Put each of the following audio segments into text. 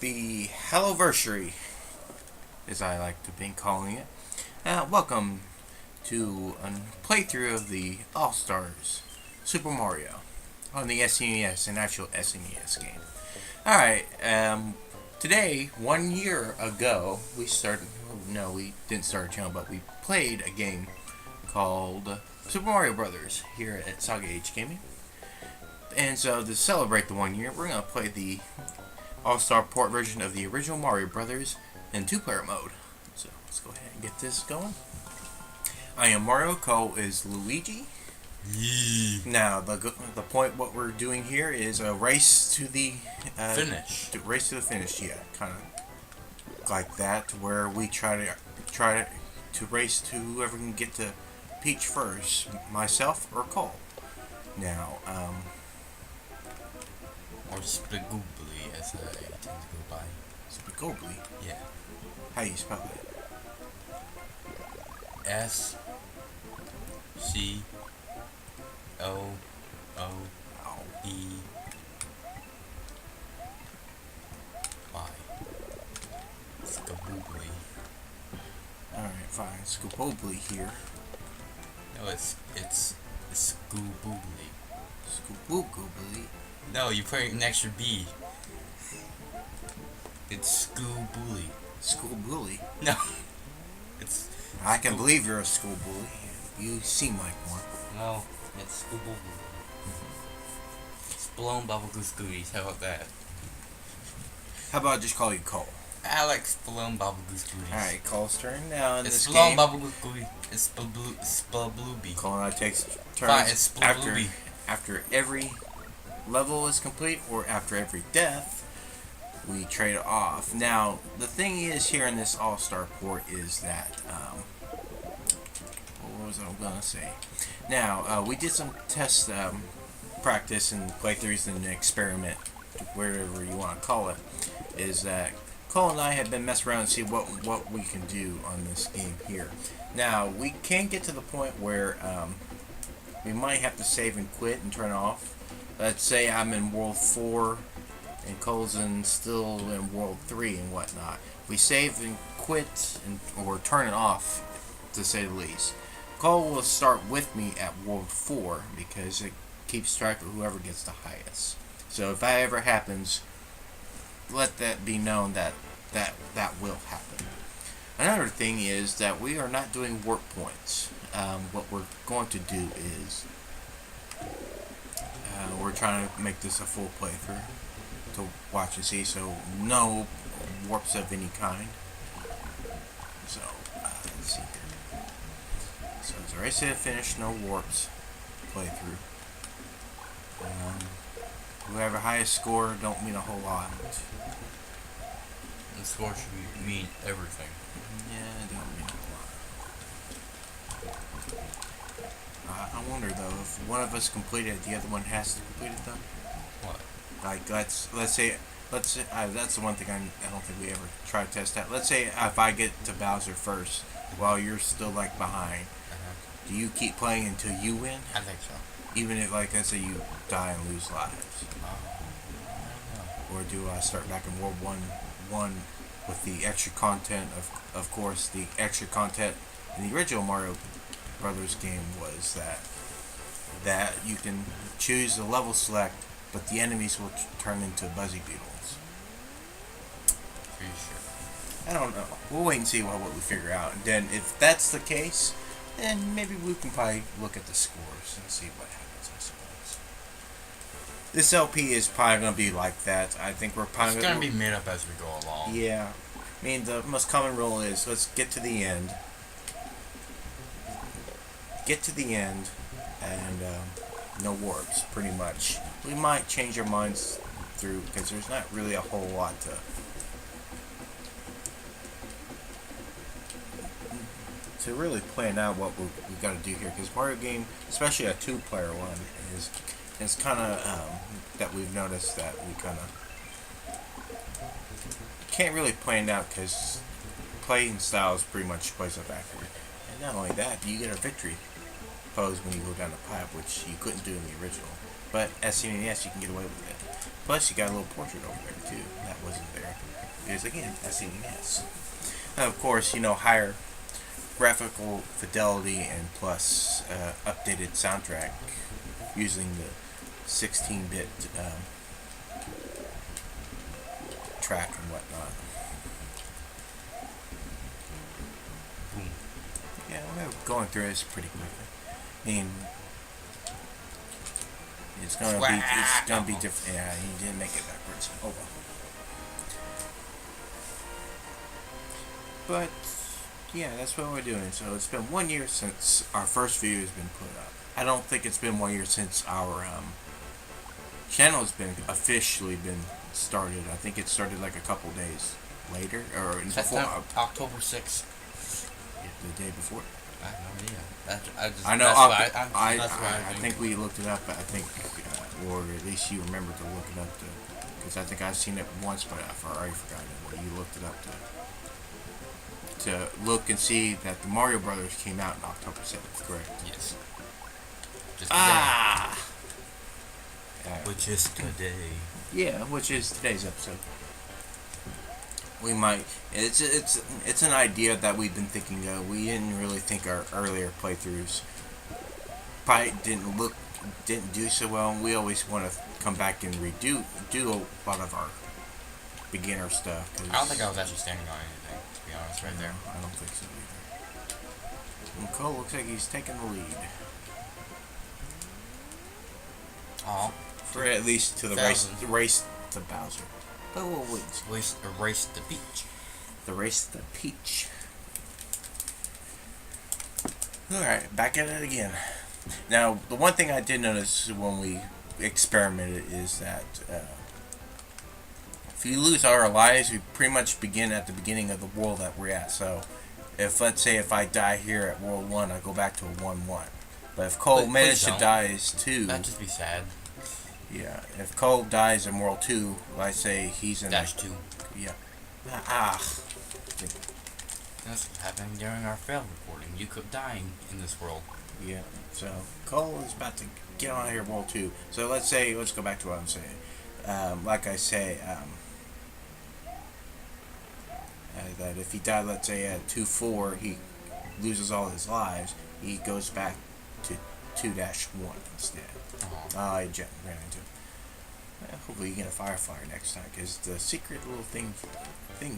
the Helloversary, as I like to be calling it. Welcome to a playthrough of the All Stars Super Mario on the SNES, an actual SNES game. Alright, today, 1 year ago, we didn't start a channel, but we played a game called Super Mario Brothers here at Saga Age Gaming. And so to celebrate the 1 year, we're going to play the All-Star port version of the original Mario Brothers in two-player mode. So let's go ahead and get this going. I am Mario, Cole is Luigi. Yee. Now, the point what we're doing here is a race to the finish. Race to the finish, yeah, kind of like that, where we try to race to whoever can get to Peach first, myself or Cole. Now, or Spigoobly, as I tend to go by. Spigoobly? Yeah. How do you spell it? S C O O E Y. Spigoobly. Alright, fine. Scoopobly here. No, it's Scoobly. Scoopobly. No, you put an extra B. It's Scoobly. School bully? No. It's... I can believe you're a school bully. You seem like one. No, it's Scoobly. Splown Bubblegoo Scooties, how about that? How about I just call you Cole? I like Splown Bubblegoo Scooties. Alright, Cole's turn now in It's this Splown game. Bubblegoo Scooties. It's Splabluby. Cole and I takes Fine, turns it's Splabluby. after every level is complete or after every death. We trade it off. Now, the thing is here in this All-Star port is that, what was I going to say? Now, we did some test practice and playthroughs and experiment, whatever you want to call it, is that Cole and I have been messing around and see what we can do on this game here. Now, we can get to the point where we might have to save and quit and turn off. Let's say I'm in World 4 and Cole's still in World 3 and whatnot. We save and quit or turn it off, to say the least. Cole will start with me at World 4 because it keeps track of whoever gets the highest. So if that ever happens, let that be known that will happen. Another thing is that we are not doing warp points. What we're going to do is we're trying to make this a full playthrough to watch and see, so no warps of any kind. So let's see here. So it's a race to the finish, no warps playthrough. Whoever highest score don't mean a whole lot. The score should mean everything. Yeah, it don't mean a lot. I wonder though, if one of us completed it, the other one has to complete it though? What? Like, let's say that's the one thing I don't think we ever try to test out. Let's say if I get to Bowser first, while you're still like behind, do you keep playing until you win? I think so. Even if, like, let's say you die and lose lives, or do I start back in World 1 with the extra content? Of course, the extra content in the original Mario Brothers game was that you can choose the level select, but the enemies will turn into Buzzy Beetles. Pretty sure. I don't know. We'll wait and see what we figure out. And then if that's the case, then maybe we can probably look at the scores and see what happens, I suppose. This LP is probably going to be like that. I think we're probably going to be made up as we go along. Yeah. I mean, the most common rule is let's get to the end. Get to the end and no warps, pretty much. We might change our minds through, because there's not really a whole lot to really plan out what we got to do here, because Mario game, especially a two-player one, is kind of that we've noticed that we kind of can't really plan out, because playing style is pretty much plays up accurate. And not only that, you get a victory pose when you go down the pipe, which you couldn't do in the original. But SNES, you can get away with it. Plus, you got a little portrait over there too. That wasn't there. Because again, SNES. And of course, higher graphical fidelity and plus updated soundtrack using the 16-bit track and whatnot. Yeah, we're going through this pretty quickly. I mean, it's gonna be different. Yeah, you didn't make it backwards. Oh well. But yeah, that's what we're doing. So it's been 1 year since our first video has been put up. I don't think it's been 1 year since our channel has been officially been started. I think it started like a couple days later, or before October 6th. The day before. I have no idea. I know. I think we looked it up. But I think, or at least you remember to look it up, because I think I've seen it once, but I've already forgotten it. But you looked it up to look and see that the Mario Brothers came out in October 7th, correct? Yes. Just today. Which is today. Yeah, which is today's episode. We might. It's an idea that we've been thinking of. We didn't really think our earlier playthroughs probably didn't do so well. And we always want to come back and do a lot of our beginner stuff. I don't think I was actually standing on anything, to be honest, right there. I don't think so either. And Cole looks like he's taking the lead. Oh. For at least to the race to Bowser. But we'll wait. Erase the peach. The race to Peach. Alright, back at it again. Now, the one thing I did notice when we experimented is that if you lose our lives, we pretty much begin at the beginning of the world that we're at. So, let's say if I die here at World 1, I go back to a 1-1. But if Cole managed to die as 2... That'd just be sad. Yeah, if Cole dies in World 2, let's say he's in... -2. Yeah. That's what happened during our failed recording. You kept dying in this world. Yeah, so Cole is about to get on here World 2. So let's go back to what I'm saying. Like I say, that if he died, let's say at 2-4, he loses all his lives, he goes back to 2-1 instead. I ran into him. Hopefully you get a Firefly next time, because the secret little thing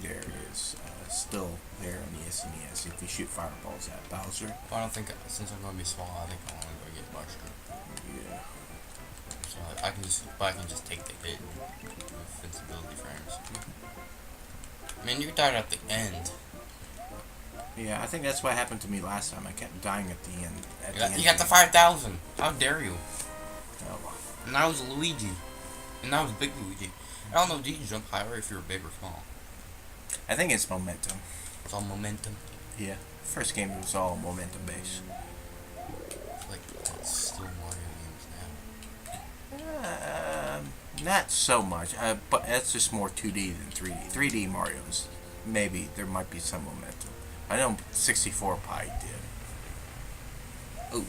there is still there on the SNES if you shoot fireballs at Bowser. Well, I don't think, since I'm going to be small, I think I'm only going to get mushroom. Yeah. So I can just take the hit with invincibility frames. I mean, you died at the end. Yeah, I think that's what happened to me last time. I kept dying at the end. You got the 5,000. How dare you? Oh, well. And I was Luigi. And I was Big Luigi. I don't know, do you jump higher if you're big or small? I think it's momentum. It's all momentum? Yeah. First game was all momentum based. Like, that's still Mario games now. Not so much. But that's just more 2D than 3D. 3D Mario's, maybe there might be some momentum. I know 64 Pi did. Ooh.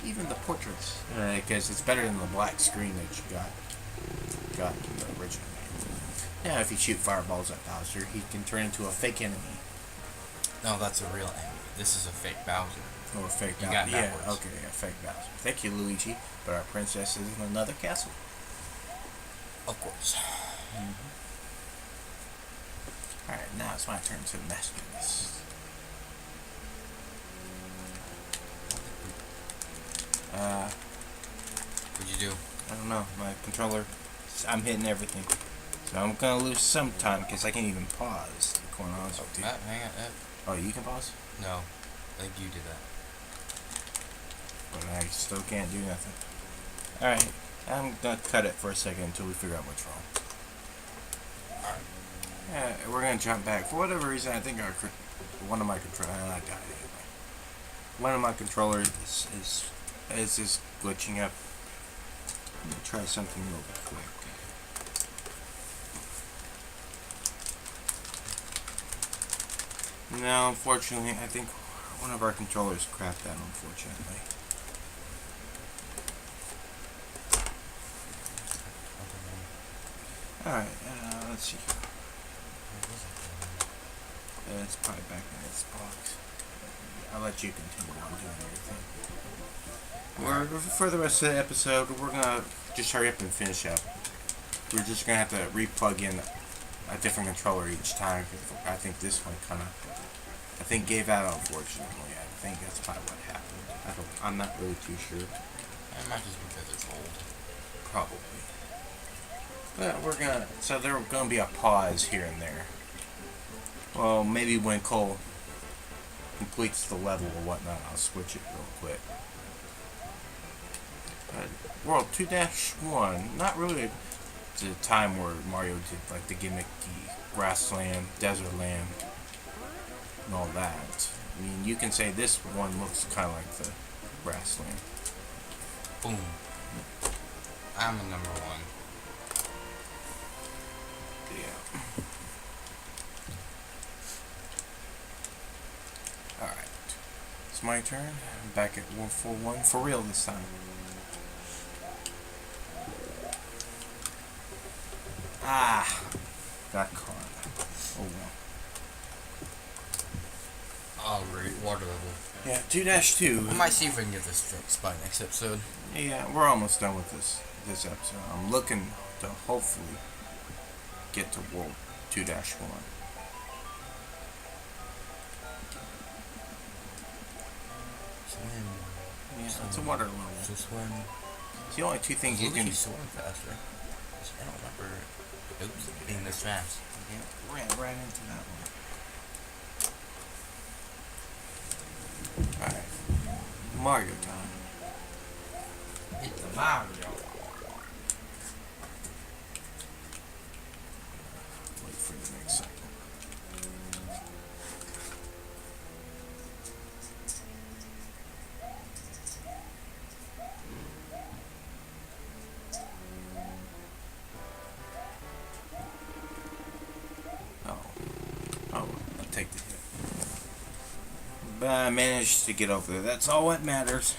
Even the portraits, because it's better than the black screen that you got in the original game. Now, if you shoot fireballs at Bowser, he can turn into a fake enemy. No, that's a real enemy. This is a fake Bowser. Oh, a fake Bowser. Yeah, okay, a fake Bowser. Thank you, Luigi. But our princess is in another castle. Of course. Alright, now it's my turn to master this. What'd you do? I don't know. My controller, I'm hitting everything. So I'm gonna lose some time because I can't even pause. Going on with you. Hang on. Oh, you can pause? No. I think you did that. But I still can't do nothing. Alright. I'm gonna cut it for a second until we figure out what's wrong. Alright. We're gonna jump back. For whatever reason, I think one of my controllers, I got it anyway. One of my controllers is just glitching up. Let me try something real quick. No, unfortunately, I think one of our controllers crapped out, unfortunately. Alright, let's see. It's probably back in its box. I'll let you continue on doing everything. For the rest of the episode, we're gonna just hurry up and finish up. We're just gonna have to re-plug in a different controller each time. I think this one gave out, unfortunately. I think that's probably what happened. I'm not really too sure. It might just because it's old. Probably. But there's gonna be a pause here and there. Well, maybe when Cole completes the level or whatnot, I'll switch it real quick. World 2-1, not really the time where Mario did like the gimmicky grassland, desert land, and all that. I mean, you can say this one looks kind of like the grassland. Boom. I'm a number one. Yeah. Alright. It's my turn. I'm back at 141 for real this time. Ah! Got caught. Oh well. Oh, great. Water level. Yeah, 2-2. I might see if I can get this fixed by next episode. Yeah, we're almost done with this episode. I'm looking to hopefully get to World 2-1. Swim. Yeah, it's a water level. So swim. It's the only two things you can. Swim faster. I don't remember. Oops, being this fast. Yeah, ran right into that one. Alright. Mario time. It's the Mario. Wait for the next cycle. I'll take the hit. But I managed to get over there. That's all that matters.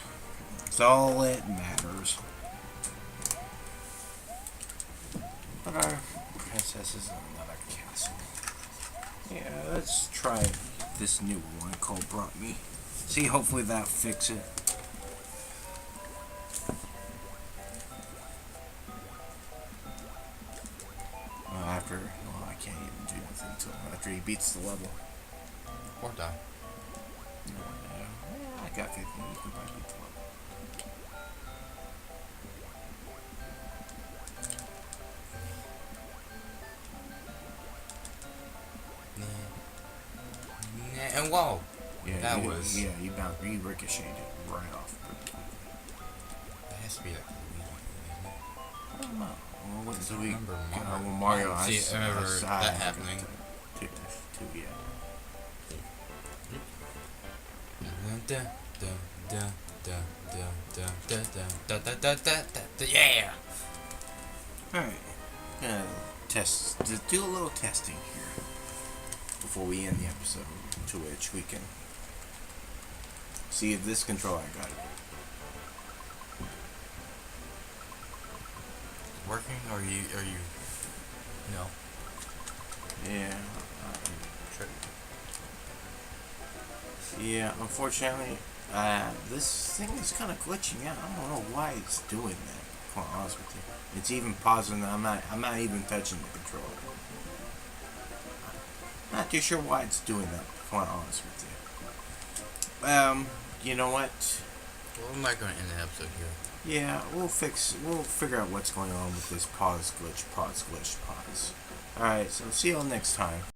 That's all that matters. But our princess is in another castle. Yeah, let's try this new one Cole brought me. See, hopefully that'll fix it. I can't even do nothing until after he beats the level. Or die. No, I got 15. You can probably beat the level. And whoa! Yeah, that you ricocheted it right off. It has to be like I don't know. Well, what do we remember Mario? I remember that happening. Two, yeah. Yeah. Alright. Do a little testing here before we end the episode, to which we can see if this controller I got it. Working or are you no. Yeah. Yeah, unfortunately, this thing is kind of glitching out. I don't know why it's doing that. To be honest with you, it's even pausing. I'm not even touching the controller. Not too sure why it's doing that. To be honest with you. You know what? Well, I'm not going to end the episode here. Yeah, we'll figure out what's going on with this pause glitch. Alright, so see y'all next time.